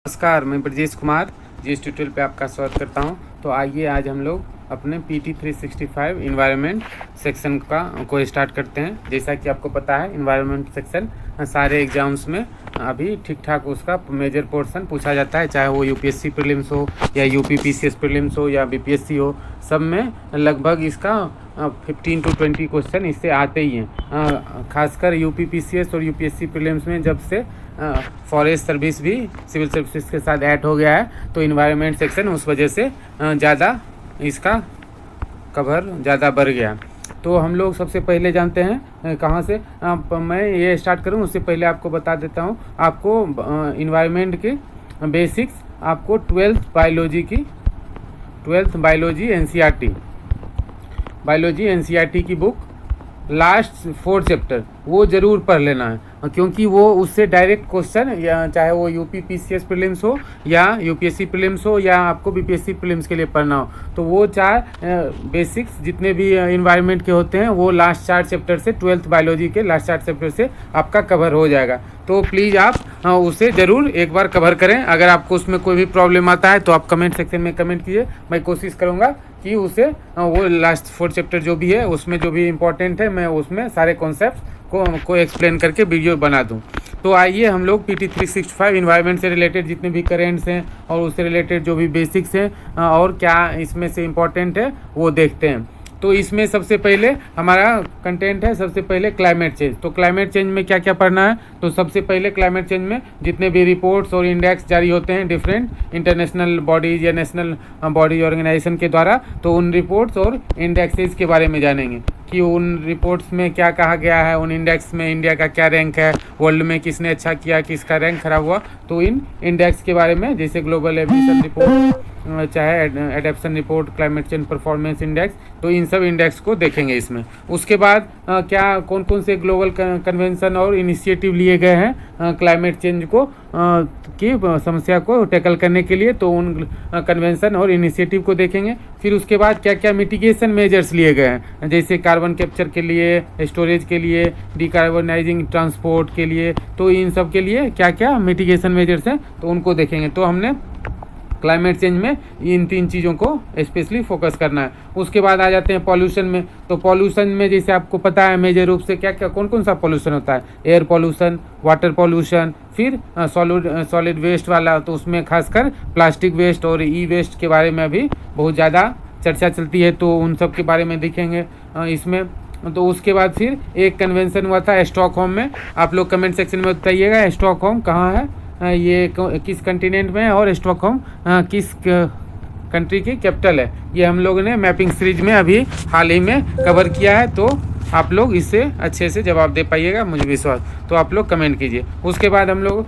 नमस्कार, मैं Brajesh Kumar GS tutorial पे आपका स्वागत करता हूं। तो आइए आज हम लोग अपने PT 365 इन्वायरमेंट सेक्शन को स्टार्ट करते हैं। जैसा कि आपको पता है, इन्वायरमेंट सेक्शन सारे एग्जाम्स में अभी ठीक ठाक उसका मेजर पोर्शन पूछा जाता है, चाहे वो UPSC प्रीलिम्स हो या UPPCS प्रीलिम्स हो या BPSC हो। सब में लगभग इसका 15 to 20 क्वेश्चन इससे आते ही हैं। खासकर UPPCS और UPSC प्रीलिम्स में जब से फॉरेस्ट सर्विस भी सिविल सर्विसेज के साथ ऐड हो गया है, तो इन्वायरमेंट सेक्शन उस वजह से ज़्यादा इसका कवर ज़्यादा बढ़ गया। तो हम लोग सबसे पहले जानते हैं कहाँ से मैं ये स्टार्ट करूँ उससे पहले आपको बता देता हूँ। आपको इन्वायरमेंट के बेसिक्स आपको 12th बायोलॉजी NCERT की बुक लास्ट 4 चैप्टर वो ज़रूर पढ़ लेना है, क्योंकि वो उससे डायरेक्ट क्वेश्चन, या चाहे वो UPPCS प्रीलिम्स हो या UPSC प्रीलिम्स हो या आपको BPSC प्रीलिम्स के लिए पढ़ना हो, तो वो 4 बेसिक्स जितने भी इन्वायरमेंट के होते हैं वो लास्ट 4 चैप्टर से 12th बायोलॉजी के लास्ट 4 चैप्टर से आपका कवर हो जाएगा। तो प्लीज़ आप उसे ज़रूर एक बार कवर करें। अगर आपको उसमें कोई भी प्रॉब्लम आता है तो आप कमेंट सेक्शन में कमेंट कीजिए। मैं कोशिश करूँगा कि उसे वो लास्ट 4 चैप्टर जो भी है उसमें जो भी इम्पोर्टेंट है मैं उसमें सारे कॉन्सेप्ट को एक्सप्लेन करके वीडियो बना दूं। तो आइए हम लोग PT 365 इन्वायरमेंट से रिलेटेड जितने भी करेंट्स हैं और उससे रिलेटेड जो भी बेसिक्स हैं और क्या इसमें से इम्पोर्टेंट है वो देखते हैं। तो इसमें सबसे पहले हमारा कंटेंट है, सबसे पहले क्लाइमेट चेंज। तो क्लाइमेट चेंज में क्या क्या पढ़ना है, तो सबसे पहले क्लाइमेट चेंज में जितने भी रिपोर्ट्स और इंडेक्स जारी होते हैं डिफरेंट इंटरनेशनल बॉडीज या नेशनल बॉडी ऑर्गेनाइजेशन के द्वारा, तो उन रिपोर्ट्स और इंडेक्सेस के बारे में जानेंगे कि उन रिपोर्ट्स में क्या कहा गया है, उन इंडेक्स में इंडिया का क्या रैंक है, वर्ल्ड में किसने अच्छा किया, किसका रैंक खराब हुआ। तो इन इंडेक्स के बारे में, जैसे ग्लोबल एमिशन रिपोर्ट, चाहे adaptation report, climate change performance index, तो इन सब इंडेक्स को देखेंगे इसमें। उसके बाद क्या कौन कौन से ग्लोबल कन्वेंशन और इनिशिएटिव लिए गए हैं क्लाइमेट चेंज को की समस्या को टैकल करने के लिए, तो उन कन्वेंशन और इनिशिएटिव को देखेंगे। फिर उसके बाद क्या क्या मिटिगेशन मेजर्स लिए गए हैं, जैसे कार्बन कैप्चर के लिए, स्टोरेज के लिए, डिकार्बोनाइजिंग ट्रांसपोर्ट के लिए, तो इन सब के लिए क्या क्या मिटिगेशन मेजर्स हैं तो उनको देखेंगे। तो हमने क्लाइमेट चेंज में इन 3 चीज़ों को स्पेशली फोकस करना है। उसके बाद आ जाते हैं पॉल्यूशन में। तो पॉल्यूशन में जैसे आपको पता है मेजर रूप से क्या क्या कौन कौन सा पॉल्यूशन होता है, एयर पॉल्यूशन, वाटर पॉल्यूशन, फिर सॉलिड वेस्ट वाला, तो उसमें खासकर प्लास्टिक वेस्ट और वेस्ट के बारे में अभी बहुत ज़्यादा चर्चा चलती है, तो उन सब के बारे में देखेंगे इसमें। तो उसके बाद फिर एक कन्वेंशन हुआ था स्टॉकहोम में। आप लोग कमेंट सेक्शन में बताइएगा स्टॉकहोम कहाँ है, ये किस कंटिनेंट में है और स्टॉकहोम किस कंट्री की कैपिटल है। ये हम लोगों ने मैपिंग सीरीज में अभी हाल ही में कवर किया है, तो आप लोग इससे अच्छे से जवाब दे पाइएगा, मुझे विश्वास। तो आप लोग कमेंट कीजिए। उसके बाद हम लोग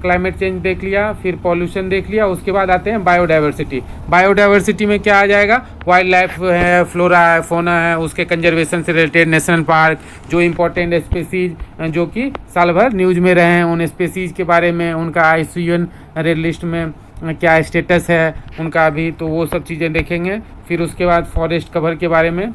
क्लाइमेट चेंज देख लिया, फिर पॉल्यूशन देख लिया। उसके बाद आते हैं बायोडाइवर्सिटी। बायोडाइवर्सिटी में क्या आ जाएगा, वाइल्ड लाइफ है, फ्लोरा है, फोना है, उसके कंजर्वेशन से रिलेटेड नेशनल पार्क, जो इम्पोर्टेंट स्पेसीज जो कि साल भर न्यूज में रहे हैं, उन स्पेसीज के बारे में, उनका IUCN रेड लिस्ट में क्या स्टेटस है उनका अभी, तो वो सब चीज़ें देखेंगे। फिर उसके बाद फॉरेस्ट कवर के बारे में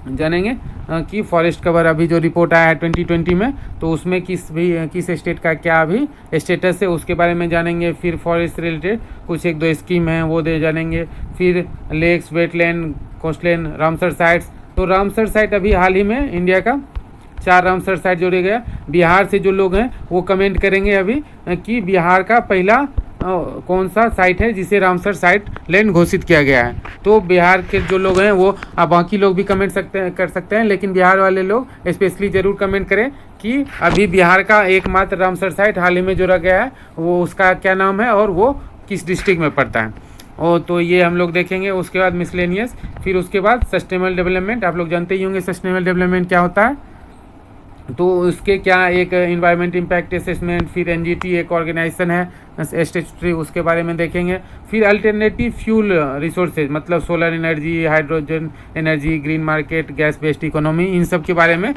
जानेंगे कि फॉरेस्ट कवर अभी जो रिपोर्ट आया है 2020 में, तो उसमें किस स्टेट का क्या अभी स्टेटस है उसके बारे में जानेंगे। फिर फॉरेस्ट रिलेटेड कुछ 1-2 स्कीम हैं वो जानेंगे। फिर लेक्स, वेटलैंड, कोस्टलैंड, रामसर साइट्स। तो रामसर साइट अभी हाल ही में इंडिया का 4 रामसर साइट जोड़े गया। बिहार से जो लोग हैं वो कमेंट करेंगे अभी कि बिहार का पहला कौन सा साइट है जिसे रामसर साइट लैंड घोषित किया गया है। तो बिहार के जो लोग हैं वो, बाकी लोग भी कमेंट कर सकते हैं, लेकिन बिहार वाले लोग स्पेशली ज़रूर कमेंट करें कि अभी बिहार का एकमात्र रामसर साइट हाल ही में जोड़ा गया है, वो उसका क्या नाम है और वो किस डिस्ट्रिक्ट में पड़ता है। और तो ये हम लोग देखेंगे। उसके बाद मिसलेनियस, फिर उसके बाद सस्टेनेबल डेवलपमेंट। आप लोग जानते ही होंगे सस्टेनेबल डेवलपमेंट क्या होता है, तो उसके क्या एक इन्वायरमेंट इम्पैक्ट असेसमेंट। फिर NGT एक ऑर्गेनाइजेशन है स्टेचुटरी, उसके बारे में देखेंगे। फिर अल्टरनेटिव फ्यूल रिसोर्सेज, मतलब solar energy, hydrogen energy, green market, gas based economy, इन सब के बारे में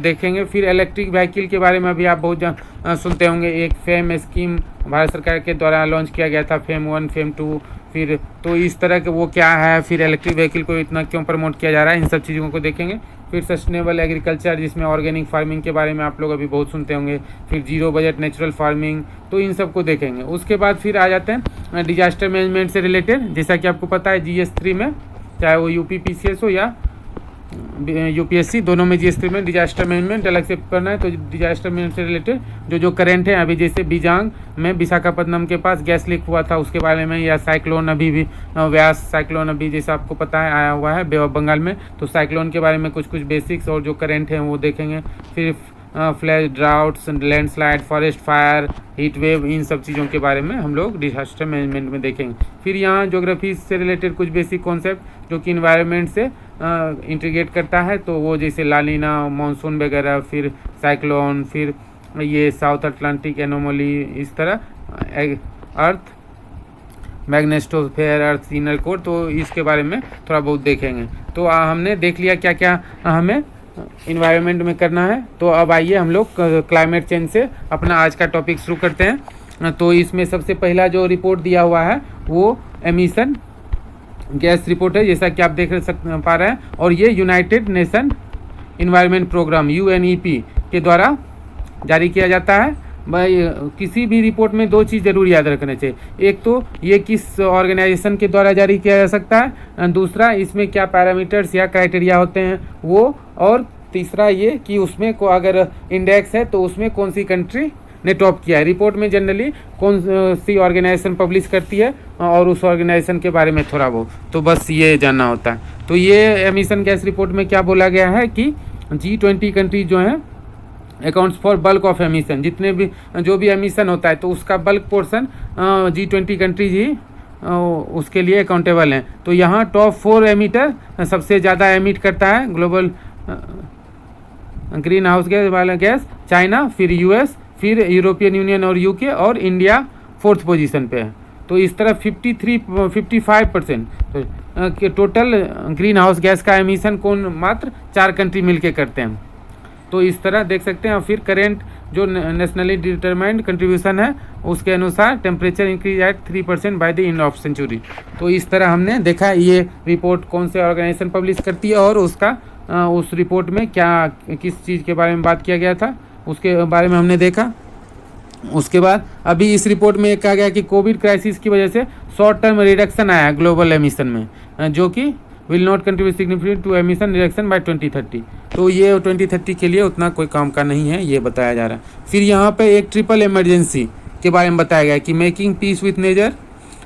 देखेंगे। फिर इलेक्ट्रिक व्हीकल के बारे में अभी आप बहुत सुनते होंगे, एक फेम स्कीम भारत सरकार के द्वारा लॉन्च किया गया था, फेम 1, फेम 2। फिर तो इस तरह के वो क्या है, फिर इलेक्ट्रिक व्हीकल को इतना क्यों प्रमोट किया जा रहा है, इन सब चीज़ों को देखेंगे। फिर सस्टेनेबल एग्रीकल्चर, जिसमें ऑर्गेनिक फार्मिंग के बारे में आप लोग अभी बहुत सुनते होंगे। फिर जीरो बजट नेचुरल फार्मिंग, तो इन सबको देखेंगे। उसके बाद फिर आ जाते हैं डिजास्टर मैनेजमेंट से रिलेटेड, जैसा कि आपको पता है GS3 में, चाहे वो UPPCS हो या UPSC, दोनों में GS3 में डिजास्टर मैनेजमेंट अलग से पढ़ना है। तो डिजास्टर मैनेजमेंट से रिलेटेड जो करंट है अभी, जैसे बीजांग में विशाखापट्टनम के पास गैस लीक हुआ था उसके बारे में, या साइक्लोन अभी भी व्यास साइक्लोन अभी जैसा आपको पता है आया हुआ है बे ऑफ बंगाल में, तो साइक्लोन के बारे में कुछ बेसिक्स और जो करंट है वो देखेंगे। फिर flash, droughts, landslide, forest fire, heat wave, इन सब चीज़ों के बारे में हम लोग डिजास्टर मैनेजमेंट में देखेंगे। फिर यहाँ ज्योग्राफी से रिलेटेड कुछ बेसिक कॉन्सेप्ट जो कि इन्वायरमेंट से इंटीग्रेट करता है, तो वो जैसे लालीना, मानसून वगैरह, फिर साइक्लोन, फिर ये साउथ अटलांटिक एनोमली, इस तरह अर्थ मैग्नेटोस्फेयर, अर्थ इनर कोर, तो इसके बारे में थोड़ा बहुत देखेंगे। तो हमने देख लिया क्या क्या हमें इन्वायरमेंट में करना है। तो अब आइए हम लोग क्लाइमेट चेंज से अपना आज का टॉपिक शुरू करते हैं। तो इसमें सबसे पहला जो रिपोर्ट दिया हुआ है वो एमिशन गैस रिपोर्ट है, जैसा कि आप देख पा रहे हैं, और ये united nation environment programme UNEP के द्वारा जारी किया जाता है। भाई किसी भी रिपोर्ट में दो चीज़ जरूर याद रखना चाहिए, एक तो ये किस ऑर्गेनाइजेशन के द्वारा जारी किया जा सकता है, दूसरा इसमें क्या पैरामीटर्स या क्राइटेरिया होते हैं वो, और तीसरा ये कि उसमें को अगर इंडेक्स है तो उसमें कौन सी कंट्री ने टॉप किया है। रिपोर्ट में जनरली कौन सी ऑर्गेनाइजेशन पब्लिश करती है और उस ऑर्गेनाइजेशन के बारे में थोड़ा बहुत, तो बस ये जानना होता है। तो ये एमिशन गैस रिपोर्ट में क्या बोला गया है कि G20 कंट्रीज जो हैं accounts for bulk of emission, जितने भी जो भी एमिशन होता है तो उसका बल्क पोर्शन G20 कंट्रीज ही उसके लिए अकाउंटेबल हैं। तो यहाँ टॉप 4 एमिटर सबसे ज़्यादा एमिट करता है ग्लोबल ग्रीन हाउस गैस वाला गैस, चाइना, फिर US, फिर यूरोपियन यूनियन और UK, और इंडिया 4th पोजीशन पे है। तो इस तरह 55% के टोटल ग्रीन हाउस गैस का एमिशन कौन मात्र 4 कंट्री मिलके करते हैं। तो इस तरह देख सकते हैं। फिर करेंट जो नेशनली डिटरमाइंड कंट्रीब्यूशन है उसके अनुसार temperature increase at 3% by the end of century. तो इस तरह हमने देखा ये रिपोर्ट कौन से ऑर्गेनाइजेशन पब्लिश करती है और उसका उस रिपोर्ट में क्या किस चीज़ के बारे में बात किया गया था उसके बारे में हमने देखा। उसके बाद अभी इस रिपोर्ट में कहा गया कि कोविड क्राइसिस की वजह से शॉर्ट टर्म रिडक्शन आया ग्लोबल एमिशन में, जो कि will not contribute significant to emission reduction by 2030। तो ये 2030 के लिए उतना कोई काम का नहीं है, ये बताया जा रहा है। फिर यहाँ पे एक ट्रिपल इमरजेंसी के बारे में बताया गया कि making piece with nature,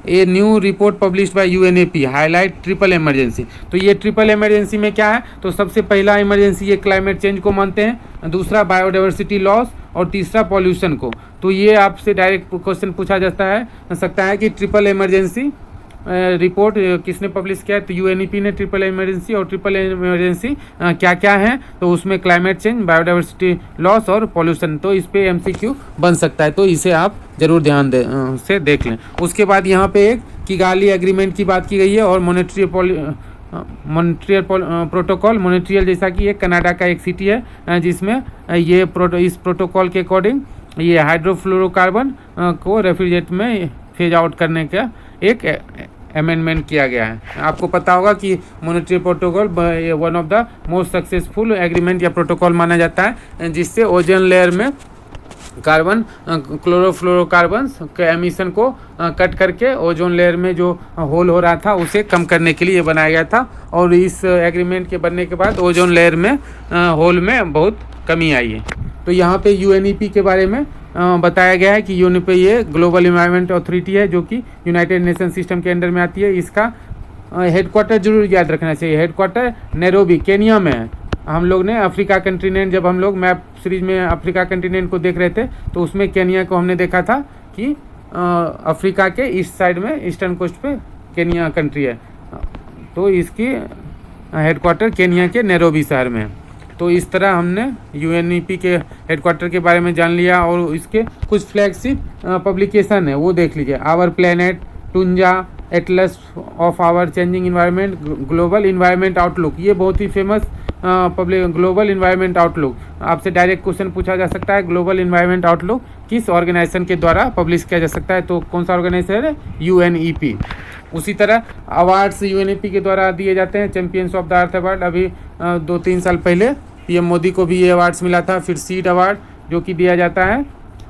a new report published by UNEP highlight triple emergency. तो ये ट्रिपल इमरजेंसी में क्या है, तो सबसे पहला इमरजेंसी ये क्लाइमेट चेंज को मानते हैं, दूसरा बायोडाइवर्सिटी लॉस, और तीसरा पॉल्यूशन को। तो ये आपसे डायरेक्ट क्वेश्चन पूछा जाता है सकता है कि ट्रिपल इमरजेंसी रिपोर्ट किसने पब्लिश किया है, तो UNEP ने ट्रिपल इमरजेंसी, और ट्रिपल इमरजेंसी क्या क्या है, तो उसमें क्लाइमेट चेंज, बायोडाइवर्सिटी लॉस और पॉल्यूशन। तो इस पे MCQ बन सकता है, तो इसे आप जरूर ध्यान से देख लें। उसके बाद यहाँ पे एक किगाली एग्रीमेंट की बात की गई है, और मॉन्ट्रियल प्रोटोकॉल, मॉन्ट्रियल जैसा कि ये कनाडा का एक सिटी है जिसमें ये इस प्रोटोकॉल के अकॉर्डिंग ये हाइड्रोफ्लोरोकार्बन को रेफ्रिजरेट में फेज आउट करने का एक अमेंडमेंट किया गया है। आपको पता होगा कि Montreal protocol one of the most successful agreement या प्रोटोकॉल माना जाता है, जिससे ओजोन लेयर में कार्बन क्लोरोफ्लोरोकार्बन के एमिशन को कट करके ओजोन लेयर में जो होल हो रहा था उसे कम करने के लिए बनाया गया था। और इस एग्रीमेंट के बनने के बाद ओजोन लेयर में होल में बहुत कमी आई है। तो यहाँ पे UNEP के बारे में बताया गया है कि UNEP ये ग्लोबल इन्वायरमेंट अथॉरिटी है जो कि यूनाइटेड नेशन सिस्टम के अंडर में आती है। इसका हेडक्वार्टर जरूर याद रखना चाहिए, हेडक्वार्टर नैरोबी केनिया में है। हम लोग ने अफ्रीका कंटिनेंट, जब हम लोग मैप सीरीज में अफ्रीका कंटिनेंट को देख रहे थे तो उसमें केनिया को हमने देखा था कि अफ्रीका के ईस्ट साइड में ईस्टर्न कोस्ट पे केनिया कंट्री है, तो इसकी हेडक्वार्टर केनिया के नैरोबी शहर में है। तो इस तरह हमने UNEP के हेडक्वार्टर के बारे में जान लिया, और इसके कुछ फ्लैगशिप पब्लिकेशन है वो देख लीजिए। Our planet, Tunza, atlas of our changing environment, global environment outlook, ये बहुत ही famous public global environment outlook. आपसे डायरेक्ट क्वेश्चन पूछा जा सकता है ग्लोबल इन्वायरमेंट आउटलुक किस ऑर्गेनाइजेशन के द्वारा पब्लिश किया जा सकता है, तो कौन सा ऑर्गेनाइजेशन है, UNEP। उसी तरह अवार्ड्स UNEP के द्वारा दिए जाते हैं। Champions of the earth award अभी 2-3 साल पहले PM मोदी को भी ये अवार्ड्स मिला था। फिर सीड अवार्ड जो कि दिया जाता है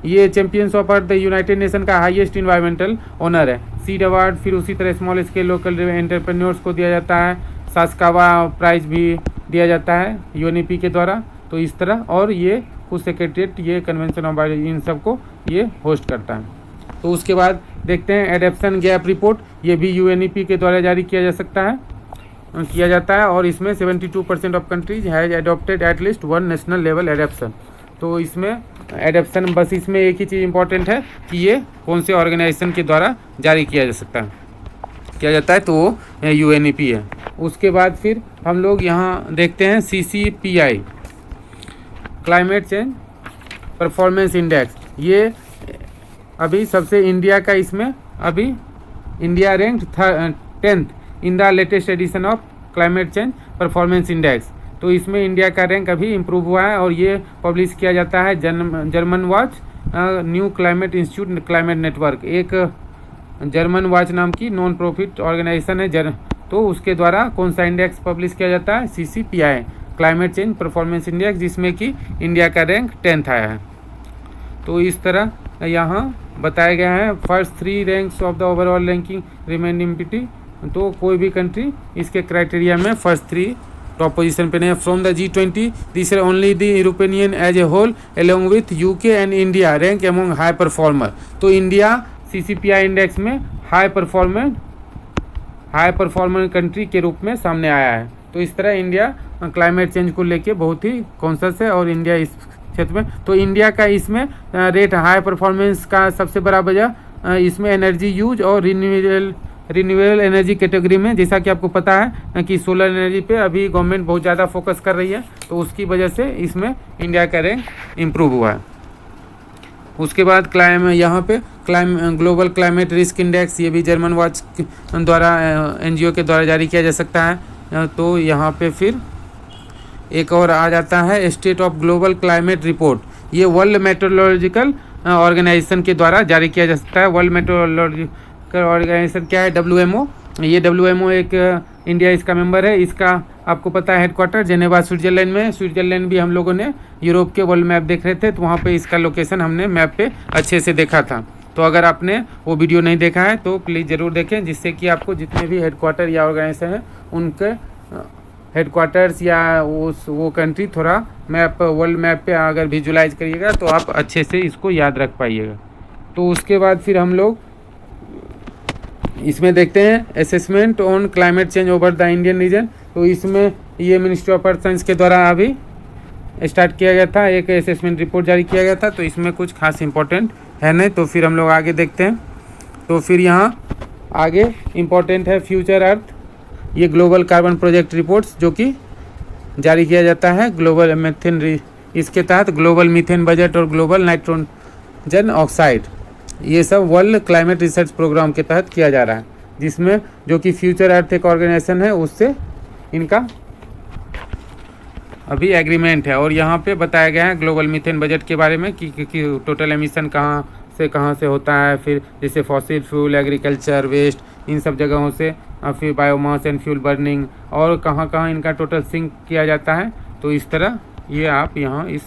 ये champions of earth United nation का हाईएस्ट इन्वायरमेंटल ऑनर है। सीड अवार्ड फिर उसी तरह स्मॉल स्केल लोकल एंटरप्रेन्योर्स को दिया जाता है। सास्कावा प्राइज भी दिया जाता है यूएनईपी के द्वारा। तो इस तरह, और ये कुछ सेक्रेटरीट ये कन्वेंशन ऑफ इन सबको ये होस्ट करता है। तो उसके बाद देखते हैं एडेप्शन गैप रिपोर्ट, ये भी यूएनईपी के द्वारा जारी किया जाता है और इसमें 72% of countries has adopted at least one national level adaptation. तो इसमें एडेप्शन, बस इसमें एक ही चीज़ इंपॉर्टेंट है कि ये कौन से ऑर्गेनाइजेशन के द्वारा जारी किया जाता है तो वो यूएनईपी है। उसके बाद फिर हम लोग यहाँ देखते हैं CCPI climate change performance index. ये अभी सबसे इंडिया का, इसमें अभी India ranked 10th in the latest edition of climate change performance index. तो इसमें इंडिया का रैंक अभी इम्प्रूव हुआ है और ये पब्लिश किया जाता है German watch new climate institute climate network, एक जर्मन वॉच नाम की नॉन प्रॉफिट ऑर्गेनाइजेशन है। तो उसके द्वारा कौन सा इंडेक्स पब्लिश किया जाता है? CCPI climate change performance index, जिसमें कि इंडिया का रैंक 10th आया है। तो इस तरह यहाँ बताया गया है first 3 ranks of the overall ranking remain empty. तो कोई भी कंट्री इसके क्राइटेरिया में फर्स्ट 3 टॉप पोजीशन पे नहीं। From the G20 this only the European Union as a whole along with UK and India rank among high performer. तो India CCPI index में high performer country के रूप में सामने आया है। तो इस तरह इंडिया क्लाइमेट चेंज को लेके बहुत ही कॉन्शियस है और इंडिया इस क्षेत्र में, तो इंडिया का इसमें रेट हाई परफॉर्मेंस का सबसे बड़ा वजह इसमें एनर्जी यूज और रिन्यूएबल एनर्जी कैटेगरी में, जैसा कि आपको पता है कि सोलर एनर्जी पे अभी गवर्नमेंट बहुत ज़्यादा फोकस कर रही है, तो उसकी वजह से इसमें इंडिया का रैंक इम्प्रूव हुआ है। उसके बाद ग्लोबल क्लाइमेट रिस्क इंडेक्स, ये भी जर्मन वॉच द्वारा NGO के द्वारा जारी किया जा सकता है। तो यहाँ पे फिर एक और आ जाता है state of global climate report, ये वर्ल्ड मेट्रोलॉजिकल ऑर्गेनाइजेशन के द्वारा जारी किया जा सकता है। वर्ल्ड मेट्रोलॉजिकल ऑर्गेनाइजेशन क्या है? WMO। ये WMO एक इंडिया इसका मेंबर है। इसका आपको पता है हेडक्वार्टर जेनेवा स्विट्जरलैंड में। स्विट्जरलैंड भी हम लोगों ने यूरोप के वर्ल्ड मैप देख रहे थे, तो वहाँ पे इसका लोकेशन हमने मैप पे अच्छे से देखा था। तो अगर आपने वो वीडियो नहीं देखा है तो प्लीज़ ज़रूर देखें, जिससे कि आपको जितने भी हेडक्वार्टर या ऑर्गेनाइजेशन हैं उनके हेडक्वार्टर्स या वो कंट्री थोड़ा वर्ल्ड मैप पे अगर विजुलाइज करिएगा तो आप अच्छे से इसको याद रख पाइएगा। तो उसके बाद फिर हम लोग इसमें देखते हैं assessment on climate change over the Indian reason. तो इसमें ये मिनिस्ट्री ऑफ अर्थ साइंस के द्वारा अभी स्टार्ट किया गया था, एक असेसमेंट रिपोर्ट जारी किया गया था। तो इसमें कुछ खास इंपॉर्टेंट है नहीं, तो फिर हम लोग आगे देखते हैं। तो फिर यहाँ आगे इम्पोर्टेंट है फ्यूचर अर्थ, ये ग्लोबल कार्बन प्रोजेक्ट रिपोर्ट्स जो कि जारी किया जाता है ग्लोबल मीथेन, इसके तहत ग्लोबल मीथेन बजट और ग्लोबल नाइट्रोजन ऑक्साइड, ये सब वर्ल्ड क्लाइमेट रिसर्च प्रोग्राम के तहत किया जा रहा है, जिसमें जो कि फ्यूचर अर्थ एक ऑर्गेनाइजेशन है उससे इनका अभी एग्रीमेंट है। और यहाँ पे बताया गया है ग्लोबल मीथेन बजट के बारे में कि टोटल एमिशन कहाँ से होता है, फिर जैसे फॉसिल फ्यूल, एग्रीकल्चर वेस्ट, इन सब जगहों से, फिर बायोमास एंड फ्यूल बर्निंग, और कहाँ इनका टोटल सिंक किया जाता है। तो इस तरह ये आप यहाँ इस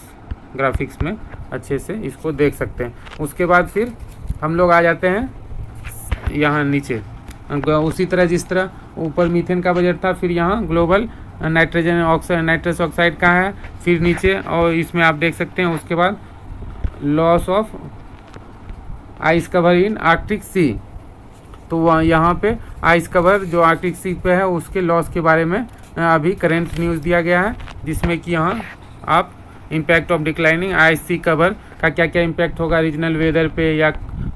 ग्राफिक्स में अच्छे से इसको देख सकते हैं। उसके बाद फिर हम लोग आ जाते हैं यहाँ नीचे, उसी तरह जिस तरह ऊपर मीथेन का बजट था, फिर यहाँ ग्लोबल नाइट्रस ऑक्साइड का है, फिर नीचे, और इसमें आप देख सकते हैं उसके बाद loss of ice cover in Arctic sea. तो वह यहाँ पे आइस कवर जो आर्कटिक सी पे है उसके लॉस के बारे में अभी करेंट न्यूज़ दिया गया है, जिसमें कि यहाँ आप impact of declining ice sea cover का क्या क्या इम्पैक्ट होगा रीजनल वेदर पे या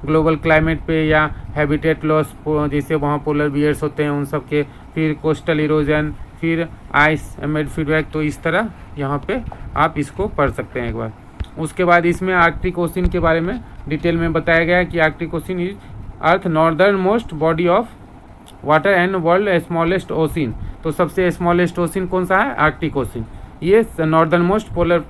ग्लोबल क्लाइमेट पे या हैबिटेट लॉस, जैसे वहाँ पोलर बियर्स होते हैं उन सब के, फिर कोस्टल इरोजन, फिर आइस एमेड फीडबैक। तो इस तरह यहाँ पे आप इसको पढ़ सकते हैं एक बार। उसके बाद इसमें आर्कटिक ओशन के बारे में डिटेल में बताया गया है कि Arctic ocean is earth northernmost body of water and world smallest ocean. तो सबसे स्मॉलेस्ट ओशन कौन सा है? Arctic ocean. ये northernmost polar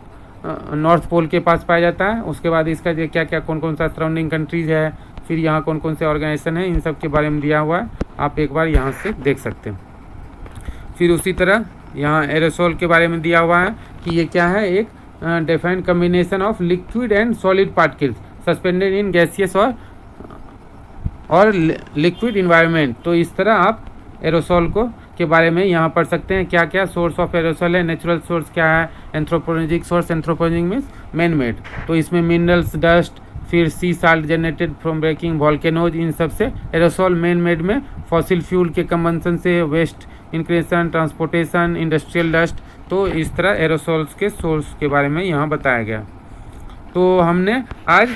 north pole के पास पाया जाता है। उसके बाद इसका क्या क्या कौन सा सराउंडिंग कंट्रीज है, फिर यहाँ कौन से ऑर्गेनाइजेशन है, इन सब के बारे में दिया हुआ है, आप एक बार यहाँ से देख सकते हैं। फिर उसी तरह यहाँ एरोसोल के बारे में दिया हुआ है कि ये क्या है, एक defined combination of liquid and solid particles suspended in gaseous और लिक्विड इन्वायरमेंट। तो इस तरह आप एरोसोल को के बारे में यहाँ पढ़ सकते हैं। क्या क्या सोर्स ऑफ एरोसोल है, नेचुरल सोर्स क्या है, anthropogenic source, anthropogenic means man made. तो इसमें मिनरल्स, डस्ट, फिर sea salt generated from breaking volcanoes, इन सब से एरोसोल। मैन मेड में फॉसिल फ्यूल के कंबंसन से, waste incineration, transportation, industrial dust. तो इस तरह एरोसोल्स के सोर्स के बारे में यहाँ बताया गया। तो हमने आज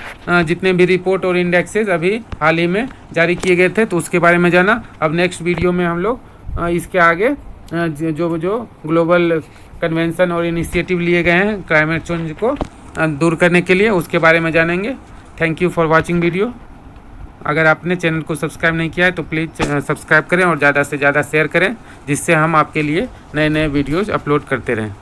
जितने भी रिपोर्ट और इंडेक्सेस अभी हाल ही में जारी किए गए थे तो उसके बारे में जाना। अब नेक्स्ट वीडियो में हम लोग इसके आगे जो ग्लोबल कन्वेंशन और इनिशिएटिव लिए गए हैं क्लाइमेट चेंज को दूर करने के लिए, उसके बारे में जानेंगे। Thank you for watching video. अगर आपने चैनल को सब्सक्राइब नहीं किया है तो प्लीज़ सब्सक्राइब करें और ज़्यादा से ज़्यादा शेयर करें, जिससे हम आपके लिए नए नए वीडियोज़ अपलोड करते रहें।